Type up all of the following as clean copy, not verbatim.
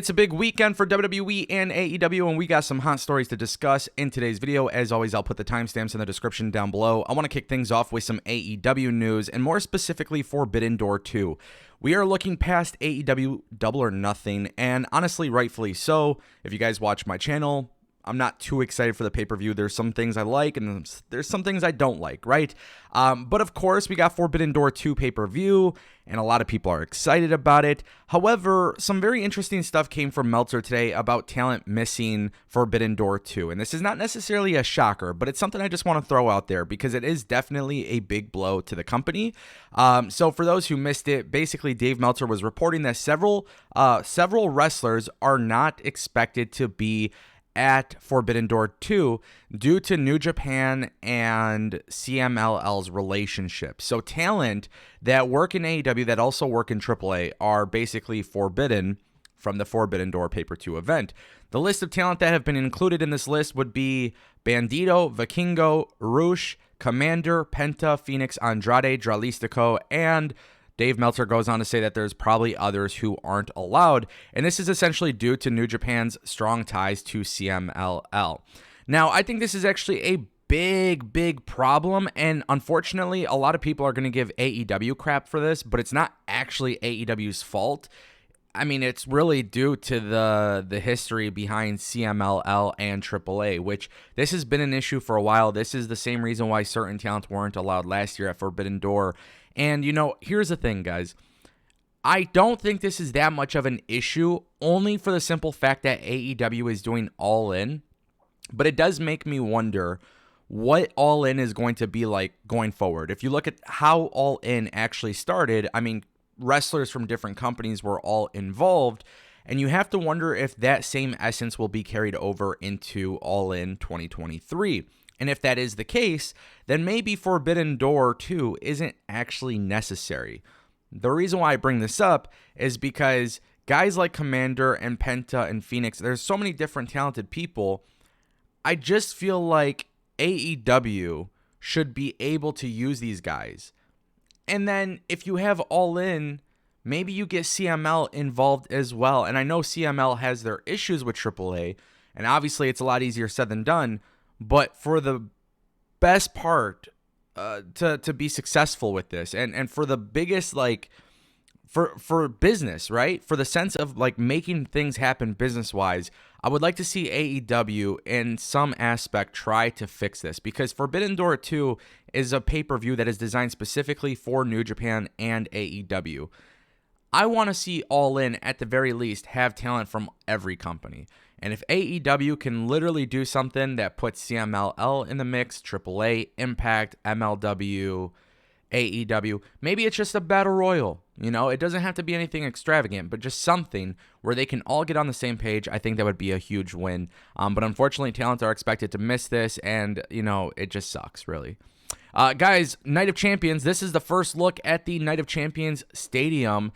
It's a big weekend for WWE and AEW, and we got some hot stories to discuss in today's video. As always, I'll put the timestamps in the description down below. I want to kick things off with some AEW news, and more specifically, Forbidden Door 2. We are looking past AEW Double or Nothing, and honestly, rightfully so. If you guys watch my channel, I'm not too excited for the pay-per-view. There's some things I like, and there's some things I don't like, right? But of course, we got Forbidden Door 2 pay-per-view, and a lot of people are excited about it. However, some very interesting stuff came from Meltzer today about talent missing Forbidden Door 2. And this is not necessarily a shocker, but it's something I just want to throw out there because it is definitely a big blow to the company. So for those who missed it, basically Dave Meltzer was reporting that several wrestlers are not expected to be at Forbidden Door 2 due to New Japan and CMLL's relationship. So talent that work in AEW that also work in AAA are basically forbidden from the Forbidden Door pay-per-view event. The list of talent that have been included in this list would be Bandito, Vikingo, Rush, Commander, Penta, Phoenix, Andrade, Dralistico, and Dave Meltzer goes on to say that there's probably others who aren't allowed, and this is essentially due to New Japan's strong ties to CMLL. Now, I think this is actually a big problem, and unfortunately, a lot of people are going to give AEW crap for this, but it's not actually AEW's fault. I mean, it's really due to the history behind CMLL and AAA, which this has been an issue for a while. This is the same reason why certain talents weren't allowed last year at Forbidden Door. And, you know, here's the thing, guys. I don't think this is that much of an issue, only for the simple fact that AEW is doing All In. But it does make me wonder what All In is going to be like going forward. If you look at how All In actually started, I mean, wrestlers from different companies were all involved, and you have to wonder if that same essence will be carried over into All In 2023. And if that is the case, then maybe Forbidden Door 2 isn't actually necessary. The reason why I bring this up is because guys like Commander and Penta and Phoenix, there's so many different talented people. I just feel like AEW should be able to use these guys. And then if you have All In, maybe you get CML involved as well. And I know CML has their issues with AAA, and obviously it's a lot easier said than done. But for the best part, to be successful with this, and for the biggest, like, for business, right? For the sense of, like, making things happen business-wise, I would like to see AEW in some aspect try to fix this. Because Forbidden Door 2 is a pay-per-view that is designed specifically for New Japan and AEW. I want to see All In, at the very least, have talent from every company. And if AEW can literally do something that puts CMLL in the mix, AAA, Impact, MLW, AEW, maybe it's just a battle royal. You know, it doesn't have to be anything extravagant, but just something where they can all get on the same page. I think that would be a huge win. But unfortunately, talents are expected to miss this, and, you know, it just sucks, really. Guys, Night of Champions, this is the first look at the Night of Champions Stadium.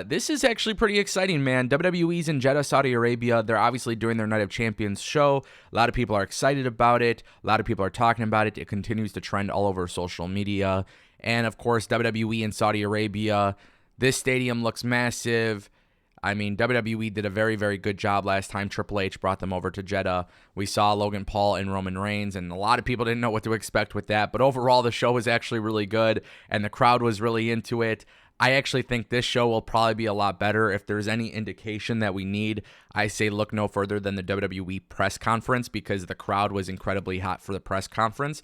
This is actually pretty exciting, man. WWE's in Jeddah, Saudi Arabia. They're obviously doing their Night of Champions show. A lot of people are excited about it. A lot of people are talking about it. It continues to trend all over social media. And, of course, WWE in Saudi Arabia. This stadium looks massive. I mean, WWE did a very, very good job last time Triple H brought them over to Jeddah. We saw Logan Paul and Roman Reigns, and a lot of people didn't know what to expect with that. But overall, the show was actually really good, and the crowd was really into it. I actually think this show will probably be a lot better. If there's any indication that we need, I say look no further than the WWE press conference, because the crowd was incredibly hot for the press conference.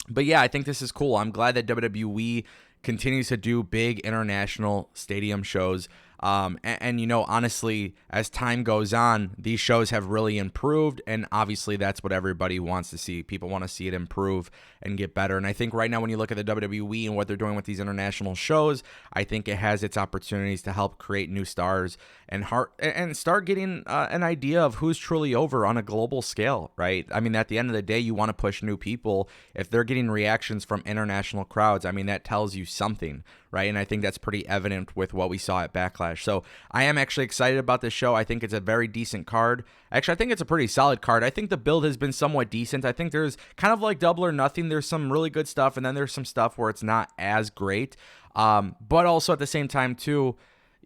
But yeah, I think this is cool. I'm glad that WWE continues to do big international stadium shows. And, you know, honestly, as time goes on, these shows have really improved, and obviously that's what everybody wants to see. People want to see it improve and get better. And I think right now when you look at the WWE and what they're doing with these international shows, I think it has its opportunities to help create new stars and start getting an idea of who's truly over on a global scale, right? I mean, at the end of the day, you want to push new people. If they're getting reactions from international crowds, I mean, that tells you something, right? And I think that's pretty evident with what we saw at Backlash. So I am actually excited about this show. I think it's a very decent card. Actually, I think it's a pretty solid card. I think the build has been somewhat decent. I think there's kind of like Double or Nothing. There's some really good stuff, and then there's some stuff where it's not as great. But also at the same time, too,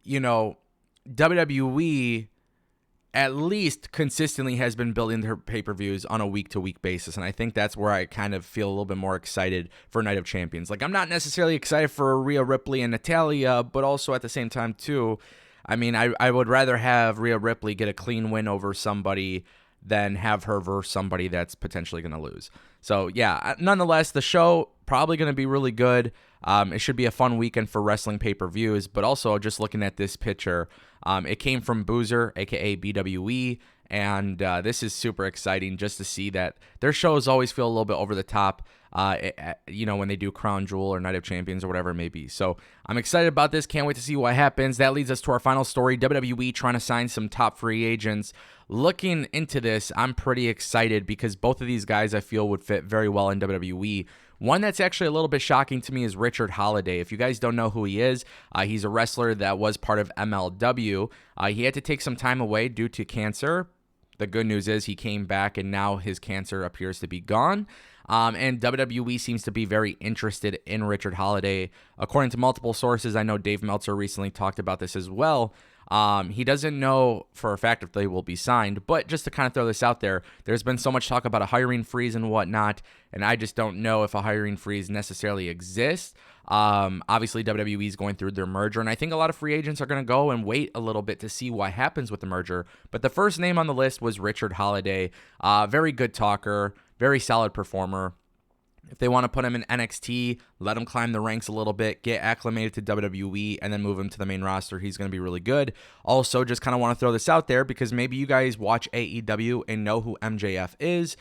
you know, WWE at least consistently has been building their pay-per-views on a week-to-week basis, and I think that's where I kind of feel a little bit more excited for Night of Champions. Like, I'm not necessarily excited for Rhea Ripley and Natalya, but also at the same time, too, I mean, I would rather have Rhea Ripley get a clean win over somebody than have her versus somebody that's potentially going to lose. So, yeah, nonetheless, the show probably going to be really good. It should be a fun weekend for wrestling pay-per-views, but also just looking at this picture, it came from Boozer, a.k.a. BWE, and this is super exciting just to see that their shows always feel a little bit over the top, when they do Crown Jewel or Night of Champions or whatever it may be. So I'm excited about this. Can't wait to see what happens. That leads us to our final story, WWE trying to sign some top free agents. Looking into this, I'm pretty excited because both of these guys I feel would fit very well in WWE. One that's actually a little bit shocking to me is Richard Holliday. If you guys don't know who he is, he's a wrestler that was part of MLW. He had to take some time away due to cancer. The good news is he came back and now his cancer appears to be gone. And WWE seems to be very interested in Richard Holliday. According to multiple sources, I know Dave Meltzer recently talked about this as well. He doesn't know for a fact if they will be signed, but just to kind of throw this out there, there's been so much talk about a hiring freeze and whatnot, and I just don't know if a hiring freeze necessarily exists. Obviously, WWE is going through their merger, and I think a lot of free agents are going to go and wait a little bit to see what happens with the merger. But the first name on the list was Richard Holliday. Very good talker, very solid performer. If they want to put him in NXT, let him climb the ranks a little bit, get acclimated to WWE, and then move him to the main roster, he's going to be really good. Also, just kind of want to throw this out there because maybe you guys watch AEW and know who MJF is.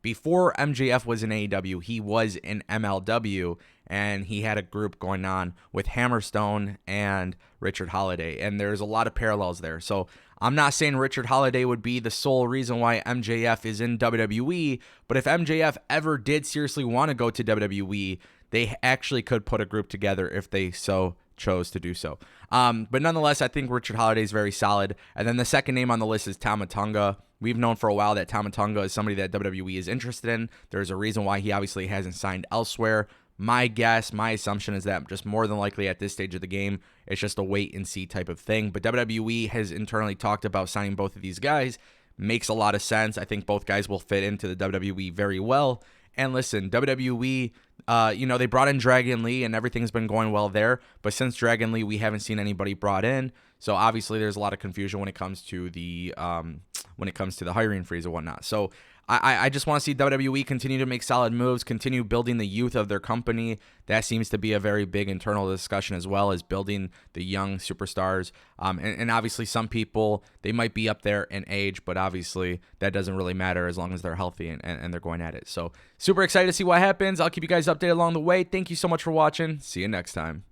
Before MJF was in AEW, he was in MLW, and he had a group going on with Hammerstone and Richard Holliday, and there's a lot of parallels there. So I'm not saying Richard Holliday would be the sole reason why MJF is in WWE, but if MJF ever did seriously want to go to WWE, they actually could put a group together if they so chose to do so. But nonetheless, I think Richard Holliday is very solid. And then the second name on the list is Tama Tonga. We've known for a while that Tama Tonga is somebody that WWE is interested in. There's a reason why he obviously hasn't signed elsewhere. My guess, my assumption is that just more than likely at this stage of the game, it's just a wait and see type of thing. But WWE has internally talked about signing both of these guys. Makes a lot of sense. I think both guys will fit into the WWE very well. And listen, WWE, they brought in Dragon Lee and everything's been going well there. But since Dragon Lee, we haven't seen anybody brought in. So obviously there's a lot of confusion when it comes to the hiring freeze and whatnot. So I just want to see WWE continue to make solid moves, continue building the youth of their company. That seems to be a very big internal discussion as well as building the young superstars. And obviously some people, they might be up there in age, but obviously that doesn't really matter as long as they're healthy and they're going at it. So super excited to see what happens. I'll keep you guys updated along the way. Thank you so much for watching. See you next time.